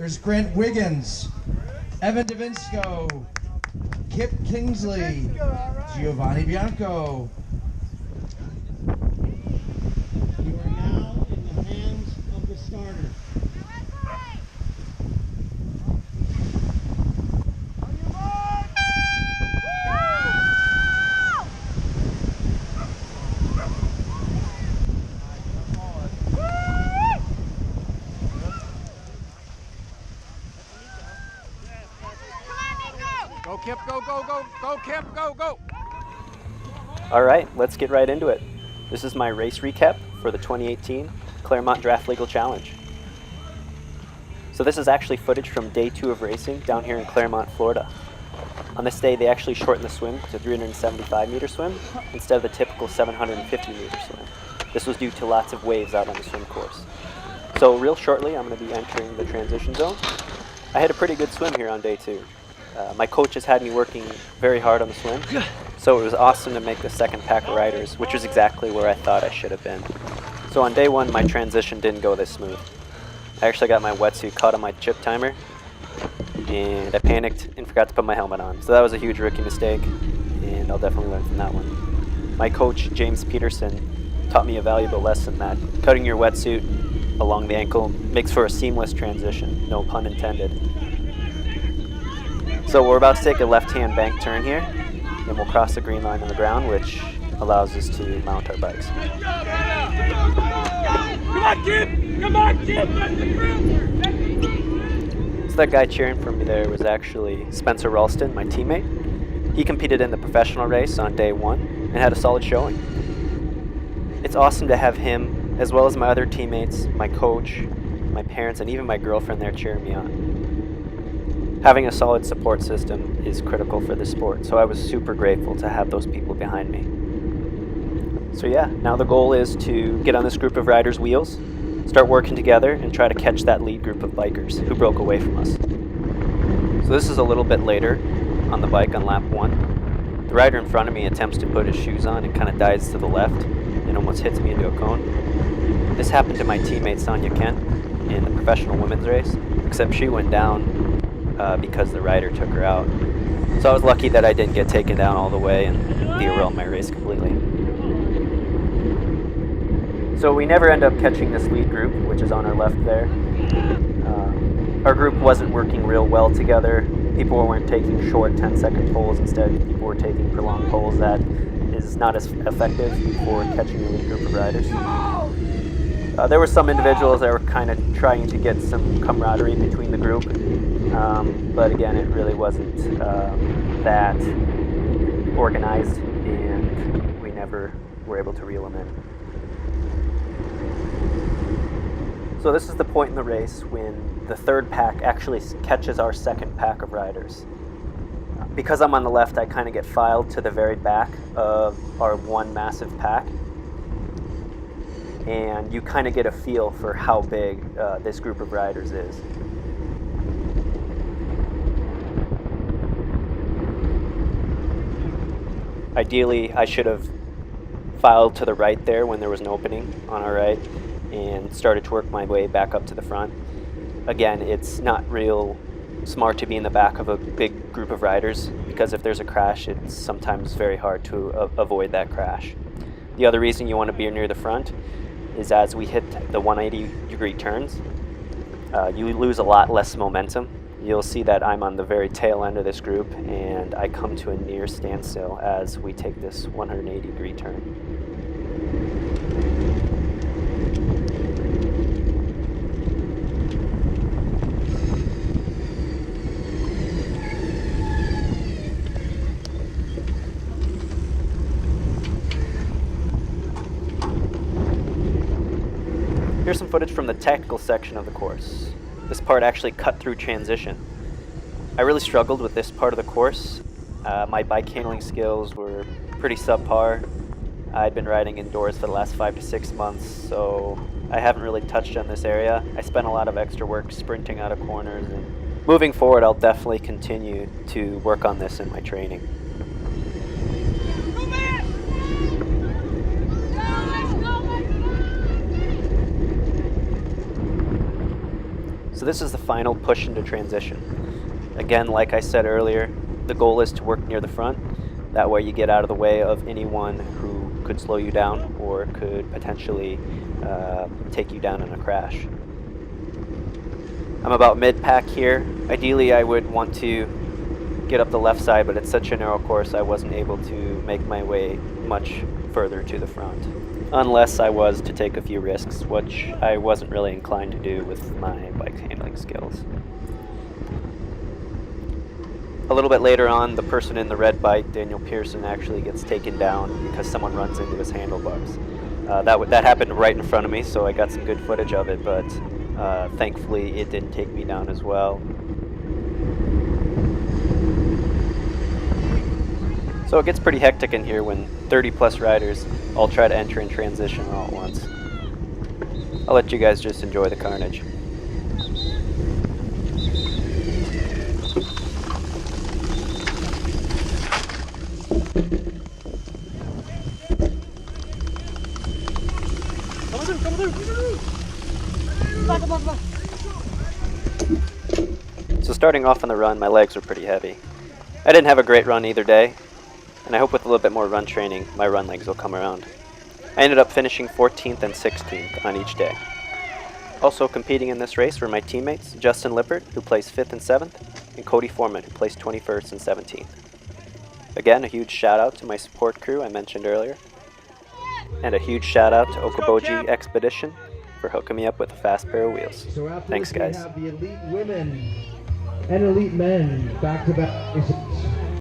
There's Grant Wiggins, Evan Davinsco, Kip Kinsley, Giovanni Bianco. You are now in the hands of the starter. Go, Kip, go, go, go, go, Kip, go, go. All right, let's get right into it. This is my race recap for the 2018 Clermont Draft Legal Challenge. So this is actually footage from day 2 of racing down here in Clermont, Florida. On this day, they actually shortened the swim to 375-meter swim instead of the typical 750-meter swim. This was due to lots of waves out on the swim course. So real shortly, I'm going to be entering the transition zone. I had a pretty good swim here on day 2. My coaches had me working very hard on the swim, so it was awesome to make the second pack of riders, which was exactly where I thought I should have been. So on day 1, my transition didn't go this smooth. I actually got my wetsuit caught on my chip timer, and I panicked and forgot to put my helmet on. So that was a huge rookie mistake, and I'll definitely learn from that one. My coach, James Peterson, taught me a valuable lesson that cutting your wetsuit along the ankle makes for a seamless transition, no pun intended. So we're about to take a left-hand bank turn here, and we'll cross the green line on the ground, which allows us to mount our bikes. Come on, Kip! Come on, Kip! So that guy cheering for me there was actually Spencer Ralston, my teammate. He competed in the professional race on day 1 and had a solid showing. It's awesome to have him, as well as my other teammates, my coach, my parents, and even my girlfriend there cheering me on. Having a solid support system is critical for this sport, so I was super grateful to have those people behind me. So yeah, now the goal is to get on this group of riders' wheels, start working together, and try to catch that lead group of bikers who broke away from us. So this is a little bit later on the bike on lap 1. The rider in front of me attempts to put his shoes on and kind of dives to the left and almost hits me into a cone. This happened to my teammate Sonia Kent in the professional women's race, except she went down because the rider took her out. So I was lucky that I didn't get taken down all the way and derail my race completely. So we never end up catching this lead group, which is on our left there. Our group wasn't working real well together. People weren't taking short 10-second pulls. Instead, people were taking prolonged pulls that is not as effective for catching a lead group of riders. There were some individuals that were kind of trying to get some camaraderie between the group, but again, it really wasn't that organized, and we never were able to reel them in. So this is the point in the race when the third pack actually catches our second pack of riders. Because I'm on the left, I kind of get filed to the very back of our one massive pack, and you kind of get a feel for how big this group of riders is. Ideally, I should have filed to the right there when there was an opening on our right and started to work my way back up to the front. Again, it's not real smart to be in the back of a big group of riders because if there's a crash, it's sometimes very hard to avoid that crash. The other reason you want to be near the front is as we hit the 180-degree turns, you lose a lot less momentum. You'll see that I'm on the very tail end of this group, and I come to a near standstill as we take this 180-degree turn. Here's some footage from the technical section of the course. This part actually cut through transition. I really struggled with this part of the course. My bike handling skills were pretty subpar. I'd been riding indoors for the last 5 to 6 months, so I haven't really touched on this area. I spent a lot of extra work sprinting out of corners, and moving forward, I'll definitely continue to work on this in my training. So this is the final push into transition. Again, like I said earlier, the goal is to work near the front. That way you get out of the way of anyone who could slow you down or could potentially take you down in a crash. I'm about mid-pack here. Ideally I would want to get up the left side, but it's such a narrow course I wasn't able to make my way much further to the front. Unless I was to take a few risks, which I wasn't really inclined to do with my bike handling skills. A little bit later on, the person in the red bike, Daniel Pearson, actually gets taken down because someone runs into his handlebars. That happened right in front of me, so I got some good footage of it, but thankfully it didn't take me down as well. So it gets pretty hectic in here when 30 plus riders all try to enter in transition all at once. I'll let you guys just enjoy the carnage. So starting off on the run, my legs were pretty heavy. I didn't have a great run either day, and I hope with a little bit more run training, my run legs will come around. I ended up finishing 14th and 16th on each day. Also competing in this race were my teammates, Justin Lippert, who placed 5th and 7th, and Cody Foreman, who placed 21st and 17th. Again, a huge shout out to my support crew I mentioned earlier, and a huge shout out to Okoboji Expedition for hooking me up with a fast pair of wheels. So Thanks, guys. We have the elite women and elite men back-to-back races.